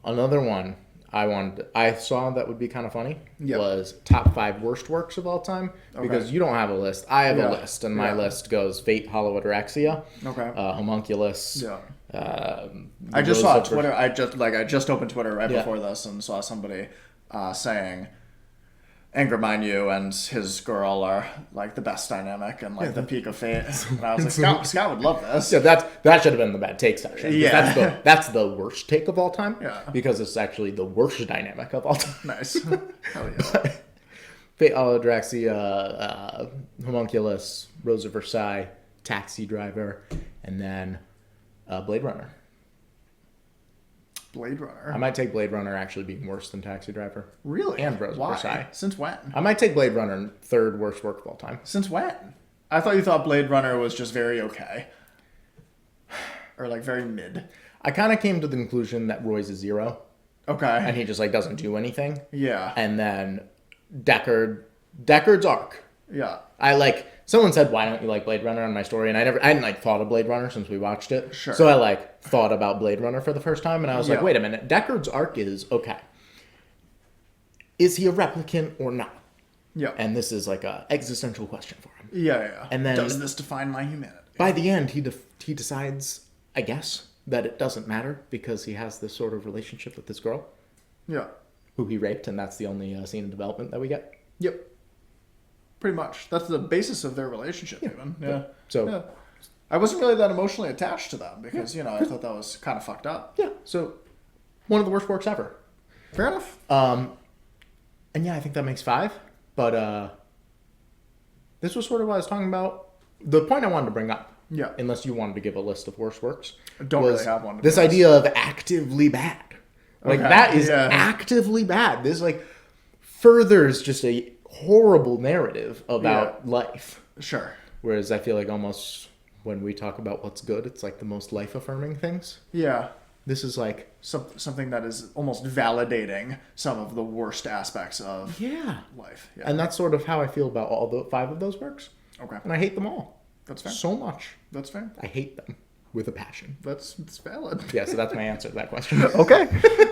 Another one I saw that would be kind of funny Yep. was top 5 worst works of all time. Because Okay. you don't have a list. I have Yeah. a list, and my Yeah. list goes Fate, Hollow-Ataraxia, Okay. Homunculus. Yeah. The I just Rose saw of Twitter. I just opened Twitter right Yeah. before this and saw somebody saying Anger Minu and his girl are like the best dynamic and like the peak of fate. And I was like, Scott would love this. Yeah, that should have been the bad take section. Yeah. That's the worst take of all time. Yeah. Because it's actually the worst dynamic of all time. Nice. Hell yeah. Fate, Hollow-Ataraxia, Homunculus, Rose of Versailles, Taxi Driver, and then Blade Runner. Blade Runner. I might take Blade Runner actually being worse than Taxi Driver. Really? And Rose of Why? Versailles. Since when? I might take Blade Runner third worst work of all time. Since when? I thought you thought Blade Runner was just very okay. Or like very mid. I kind of came to the conclusion that Roy's a zero, Okay. and he just like doesn't do anything. Yeah. And then Deckard's arc. Yeah. Someone said, why don't you like Blade Runner on my story? And I hadn't like thought of Blade Runner since we watched it. Sure. So I like thought about Blade Runner for the first time, and I was like, Yeah. wait a minute, Deckard's arc is okay. Is he a replicant or not? Yeah. And this is like a existential question for him. Yeah. And then- does this define my humanity? By the end, he decides, I guess, that it doesn't matter because he has this sort of relationship with this girl Yeah. who he raped, and that's the only scene of development that we get. Yep. Pretty much. That's the basis of their relationship, even. Yeah. So- yeah. I wasn't really that emotionally attached to them because, I thought that was kind of fucked up. Yeah, so one of the worst works ever. Fair enough. And yeah, I think that makes 5. But this was sort of what I was talking about. The point I wanted to bring up, Yeah. unless you wanted to give a list of worst works, I don't was really have one. To this be honest. idea of actively bad. Like, Okay, that is yeah. actively bad. This, like, furthers just a horrible narrative about life. Sure. Whereas I feel like almost when we talk about what's good, it's like the most life-affirming things. Yeah. This is like... Something that is almost validating some of the worst aspects of Yeah. life. Yeah. And that's sort of how I feel about all the 5 of those works. Okay. And I hate them all. That's fair. So much. That's fair. I hate them with a passion. That's valid. Yeah, so that's my answer to that question. Okay.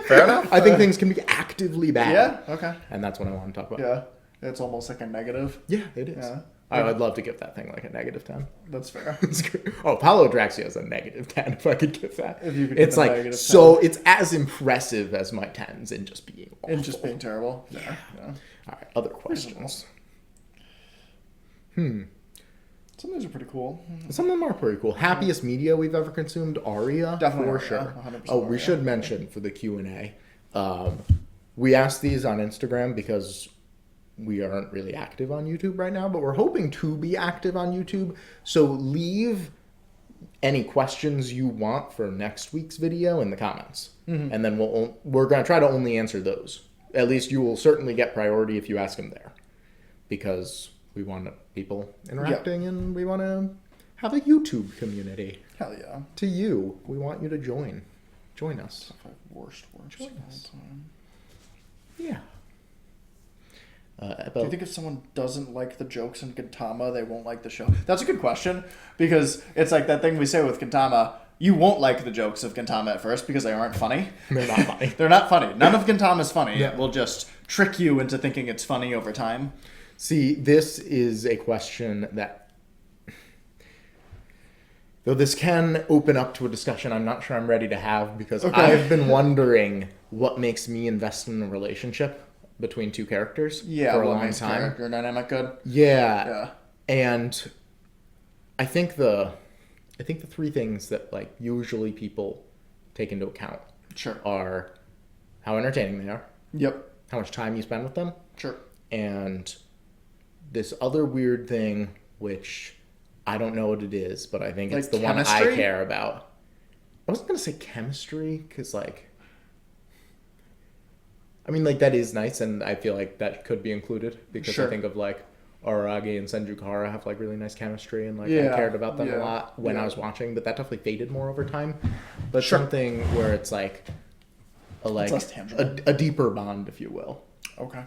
Fair enough. I think things can be actively bad. Yeah. Okay. And that's what I want to talk about. Yeah. It's almost like a negative. Yeah, it is. Yeah. I would love to give that thing like a negative 10. That's fair. It's great. Oh, Hollow-Ataraxia is a negative 10 if I could give that. If you could it's give a like, negative 10. so it's as impressive as my 10s in just being awful. And just being terrible. Yeah. All right, other questions. Some of these are pretty cool. Some of them are pretty cool. Happiest media we've ever consumed, Aria, Definitely for Aria, sure. 100% Oh, we Aria. should mention for the Q&A, we asked these on Instagram because we aren't really active on YouTube right now, but we're hoping to be active on YouTube. So leave any questions you want for next week's video in the comments, and then we're going to try to only answer those. At least you will certainly get priority if you ask them there, because we want people interacting and we want to have a YouTube community. Hell yeah. To you, we want you to join us. Worst works Join of all us. time. Yeah. Do you think if someone doesn't like the jokes in Gintama, they won't like the show? That's a good question, because it's like that thing we say with Gintama, you won't like the jokes of Gintama at first because they aren't funny. They're not funny. They're not funny. None of Gintama's funny. Yeah. We'll just trick you into thinking it's funny over time. See, this is a question that, though this can open up to a discussion I'm not sure I'm ready to have, because Okay. I've been wondering what makes me invest in a relationship between two characters Yeah, for a what long makes time. character dynamic good? Yeah. Yeah. And I think the 3 things that like usually people take into account Sure. are how entertaining they are, Yep. how much time you spend with them, Sure. and this other weird thing which I don't know what it is, but I think it's Like the one I chemistry? care about. I wasn't going to say chemistry because like I mean like that is nice and I feel like that could be included because Sure. I think of like Araragi and Senjukara have like really nice chemistry and like Yeah, I cared about them a yeah, lot when yeah. I was watching, but that definitely faded more over time. But Sure. something where it's like less tangible. a deeper bond, if you will. Okay.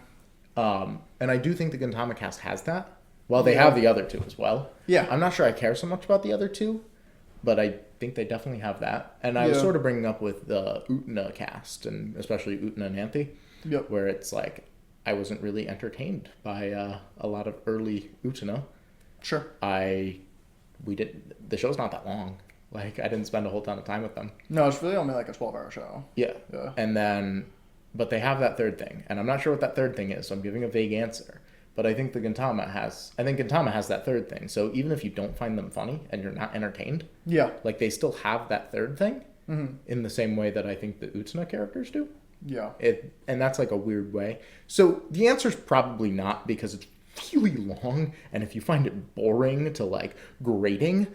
And I do think the Gintama cast has that. Well, they Yeah. have the other 2 as well. Yeah. I'm not sure I care so much about the other 2, but I think they definitely have that. And I was Yeah. sort of bringing up with the Utena cast, and especially Utena and Anthe, Yep. where it's like I wasn't really entertained by a lot of early Utena. Sure. The show's not that long. Like, I didn't spend a whole ton of time with them. No, it's really only like a 12-hour show. Yeah. Yeah. And then, but they have that third thing, and I'm not sure what that third thing is, so I'm giving a vague answer. But I think Gintama has that third thing. So even if you don't find them funny and you're not entertained, Yeah. like, they still have that third thing in the same way that I think the Utena characters do. Yeah. And that's like a weird way. So the answer's probably not, because it's really long, and if you find it boring to like grating,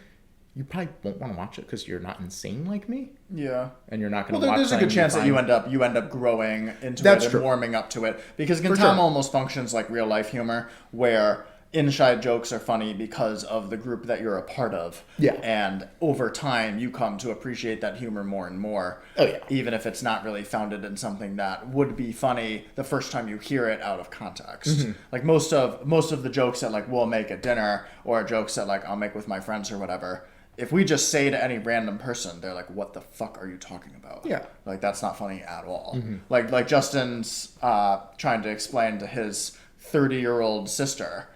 you probably won't want to watch it because you're not insane like me, Yeah. and you're not going Well, to watch. there's a good something chance that find- you end up growing into That's it and true. warming up to it, because For Gintama sure. almost functions like real life humor, where inside jokes are funny because of the group that you're a part of. Yeah. And over time, you come to appreciate that humor more and more. Oh, yeah. Even if it's not really founded in something that would be funny the first time you hear it out of context. Mm-hmm. Like most of the jokes that like we'll make at dinner, or jokes that like I'll make with my friends or whatever, if we just say to any random person, they're like, "What the fuck are you talking about?" Yeah. Like, that's not funny at all. Like Justin's trying to explain to his 30-year-old sister,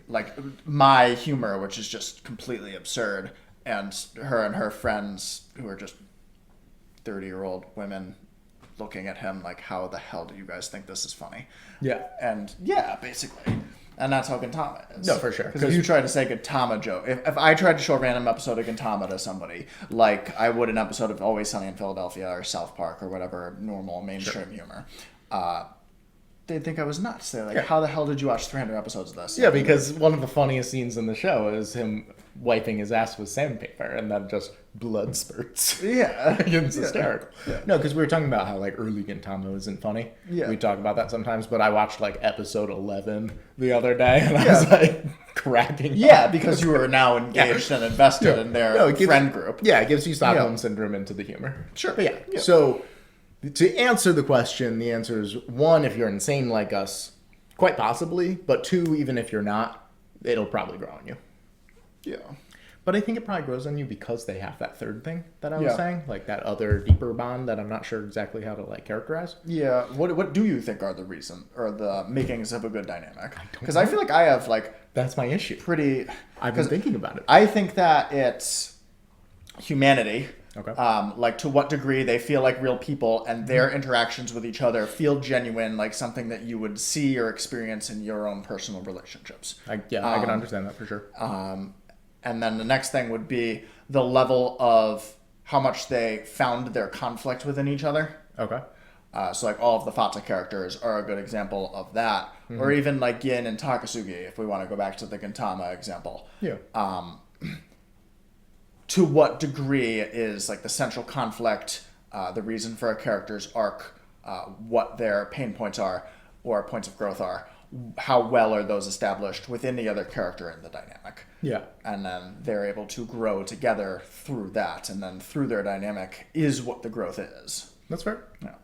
like, my humor, which is just completely absurd, and her friends, who are just 30-year-old women, looking at him like, "How the hell do you guys think this is funny?" Yeah. And yeah, basically. And that's how Gintama is. No, for sure. Because if you tried to say Gintama joke, if I tried to show a random episode of Gintama to somebody, like I would an episode of Always Sunny in Philadelphia or South Park or whatever normal mainstream humor, they'd think I was nuts. They're like, Yeah. "How the hell did you watch 300 episodes of this?" Yeah, because one of the funniest scenes in the show is him wiping his ass with sandpaper, and then just blood spurts. Yeah. It's Yeah. hysterical. Yeah. No, because we were talking about how like early Gintama isn't funny. Yeah. We talk about that sometimes, but I watched like episode 11 the other day, and I was like cracking. Yeah, up. because you are now engaged and invested in their No, it gives- friend group. Yeah, it gives you Stockholm Yeah. syndrome into the humor. Sure. But yeah, Yeah. so to answer the question, the answer is one, if you're insane like us, quite possibly, but two, even if you're not, it'll probably grow on you. Yeah. But I think it probably grows on you because they have that third thing that I was Yeah. saying, like that other deeper bond that I'm not sure exactly how to like characterize. Yeah. What do you think are the reason or the makings of a good dynamic? don't Because I feel like I have like That's my issue. pretty. I've been 'cause thinking about it. I think that it's humanity. Okay. Like to what degree they feel like real people and their interactions with each other feel genuine, like something that you would see or experience in your own personal relationships. I can understand that for sure. And then the next thing would be the level of how much they found their conflict within each other. Okay. So like all of the Fata characters are a good example of that. Or even like Gin and Takasugi, if we want to go back to the Gintama example. Yeah. To what degree is like the central conflict, the reason for a character's arc, what their pain points are or points of growth are, how well are those established within the other character in the dynamic? Yeah. And then they're able to grow together through that, and then through their dynamic is what the growth is. That's fair. Yeah.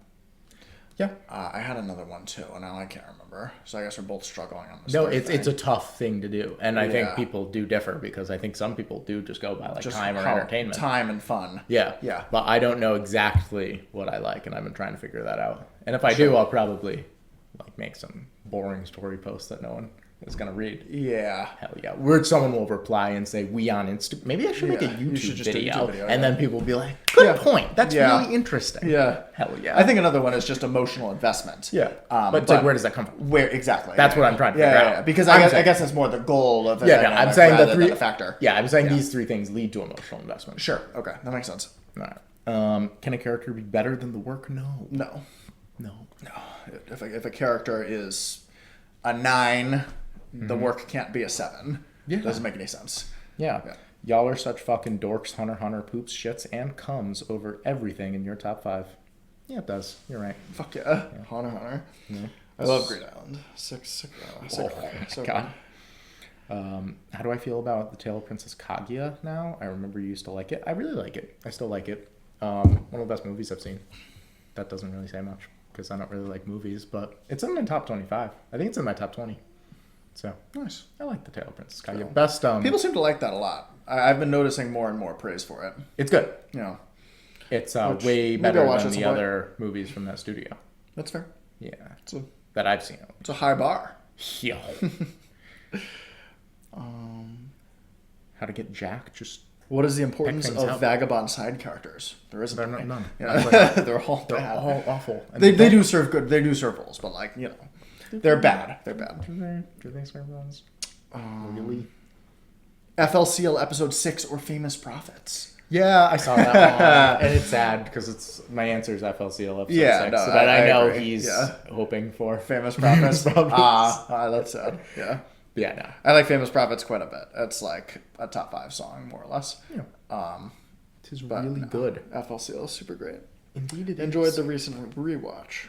Yeah. I had another one too, and now I can't remember. So I guess we're both struggling on this. No, third it's a thing. tough thing to do, and I think Yeah. people do differ because I think some people do just go by like Just time or how- entertainment. time and fun. Yeah. Yeah. But I don't know exactly what I like, and I've been trying to figure that out. And if I do, I'll probably like make some boring story posts that no one is gonna read. Yeah. Hell yeah. Where someone will reply and say, "We on Insta." Maybe I should make a Yeah, you should YouTube just do a video, YouTube video, and yeah. then people will be like, "Good Yeah. point. That's Yeah. really interesting." Yeah. Hell yeah. I think another one is just emotional investment. Yeah. But it's like, where does that come from? Where exactly? That's yeah. what I'm trying to yeah, figure yeah, out. yeah. Because I'm I saying- guess that's more the goal of a Yeah, no, dynamic I'm saying rather the three than a factor. Yeah, I'm saying these three things lead to emotional investment. Sure. Okay, that makes sense. All right. Can a character be better than the work? No. No. No. No. If a character is a 9, the work can't be a 7. Yeah. Doesn't make any sense. Yeah. Yeah. Y'all are such fucking dorks. Hunter x Hunter poops, shits, and comes over everything in your top 5. Yeah, it does. You're right. Fuck yeah. Hunter x Hunter. I love Great Island. Sick. So God. How do I feel about The Tale of Princess Kaguya now? I remember you used to like it. I really like it. I still like it. One of the best movies I've seen. That doesn't really say much because I don't really like movies, but it's in my top 25. I think it's in my top 20. So Nice. I like the Tale of Princess Kaguya. Yeah. Best People seem to like that a lot. I've been noticing more and more praise for it. it's good. You know, It's Which, way maybe better I'll watch than it the some point. other movies from that studio. that's fair. Yeah, It's a that I've seen. high bar. Yeah. How to get Jack? Just What is the importance things of out. vagabond side characters? There isn't They're any. none. Yeah. They're all they're bad. all awful. And They don't- do serve good. They do serve roles, but like they're bad. They're bad. Do they serve roles? Really? FLCL episode 6 or Famous Prophets. Yeah, I saw that one, and it's sad because it's my answer is FLCL episode Yeah, 6, no, so that I know agree. he's Yeah. hoping for. Famous Prophets. Prophets. That's sad. Yeah. Yeah, no. I like Famous Prophets quite a bit. It's like a top 5 song, more or less. Yeah. It is But really no, good. FLCL is super great. Indeed, it Enjoyed is. the recent rewatch.